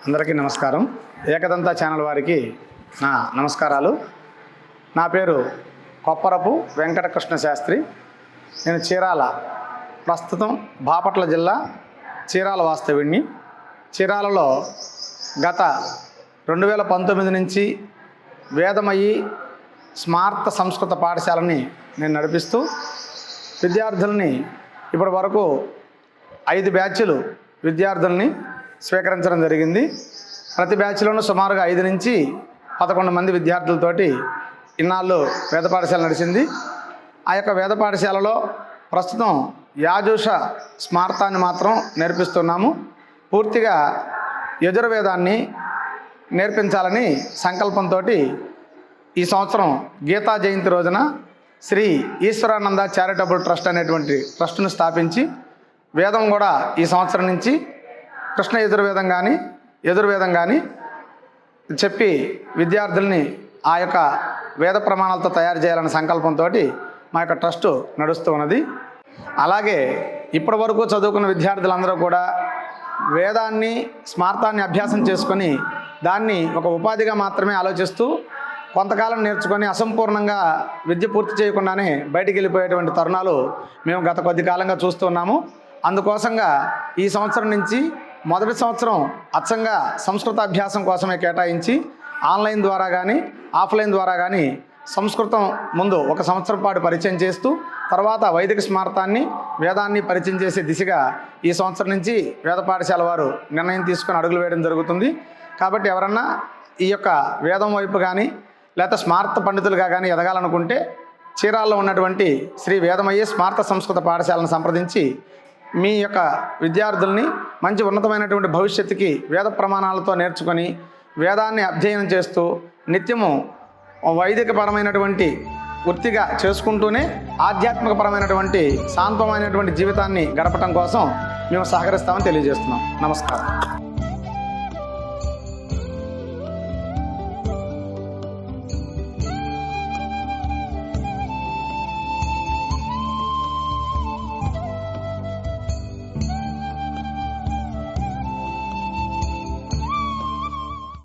అందరికీ నమస్కారం. ఏకదంత ఛానల్ వారికి నా నమస్కారాలు. నా పేరు కొప్పరపు వెంకటకృష్ణ శాస్త్రి. నేను చీరాల, ప్రస్తుతం బాపట్ల జిల్లా చీరాల వాస్తవ్యుడిని. చీరాలలో గత 2019 నుంచి వేదమయి స్మార్త సంస్కృత పాఠశాలని నేను నడిపిస్తూ విద్యార్థుల్ని ఇప్పటి వరకు 5 బ్యాచ్లు విద్యార్థుల్ని స్వీకరించడం జరిగింది. ప్రతి బ్యాచ్లోనూ సుమారుగా 5 నుంచి 11 మంది విద్యార్థులతోటి ఇన్నాళ్ళు వేద పాఠశాల నడిచింది. ఆ యొక్క వేద పాఠశాలలో ప్రస్తుతం యాజుష స్మార్తాన్ని మాత్రం నేర్పిస్తున్నాము. పూర్తిగా యజుర్వేదాన్ని నేర్పించాలని సంకల్పంతో ఈ సంవత్సరం గీతా జయంతి రోజున శ్రీ ఈశ్వరానంద చారిటబుల్ ట్రస్ట్ అనేటువంటి ట్రస్టును స్థాపించి వేదం కూడా ఈ సంవత్సరం నుంచి కృష్ణ యజుర్వేదం కానీ చెప్పి విద్యార్థుల్ని ఆ యొక్క వేద ప్రమాణాలతో తయారు చేయాలనే సంకల్పంతో మా యొక్క ట్రస్టు నడుస్తూ ఉన్నది. అలాగే ఇప్పటి వరకు చదువుకున్న విద్యార్థులందరూ కూడా వేదాన్ని స్మార్తాన్ని అభ్యాసం చేసుకొని దాన్ని ఒక ఉపాధిగా మాత్రమే ఆలోచిస్తూ కొంతకాలం నేర్చుకొని అసంపూర్ణంగా విద్య పూర్తి చేయకుండానే బయటికి వెళ్ళిపోయేటువంటి తరుణాలు మేము గత కొద్ది కాలంగా చూస్తున్నాము. అందుకోసంగా ఈ సంవత్సరం నుంచి మొదటి సంవత్సరం అచ్చంగా సంస్కృత అభ్యాసం కోసమే కేటాయించి ఆన్లైన్ ద్వారా కానీ ఆఫ్లైన్ ద్వారా కానీ సంస్కృతం ముందు 1 సంవత్సరం పాటు పరిచయం చేస్తూ తర్వాత వైదిక స్మార్తాన్ని వేదాన్ని పరిచయం చేసే దిశగా ఈ సంవత్సరం నుంచి వేద పాఠశాల వారు నిర్ణయం తీసుకొని అడుగులు వేయడం జరుగుతుంది. కాబట్టి ఎవరన్నా ఈ యొక్క వేదం వైపు కానీ లేకపోతే స్మార్త పండితులుగా కానీ ఎదగాలనుకుంటే చీరాల్లో ఉన్నటువంటి శ్రీ వేదమయ్యే స్మార్త సంస్కృత పాఠశాలను సంప్రదించి మీ యొక్క విద్యార్థుల్ని మంచి ఉన్నతమైనటువంటి భవిష్యత్తుకి వేద ప్రమాణాలతో నేర్చుకొని వేదాన్ని అధ్యయనం చేస్తూ నిత్యము వైదికపరమైనటువంటి వృత్తిగా చేసుకుంటూనే ఆధ్యాత్మికపరమైనటువంటి శాంతమైనటువంటి జీవితాన్ని గడపటం కోసం మేము సహకరిస్తామని తెలియజేస్తున్నాం. నమస్కారం.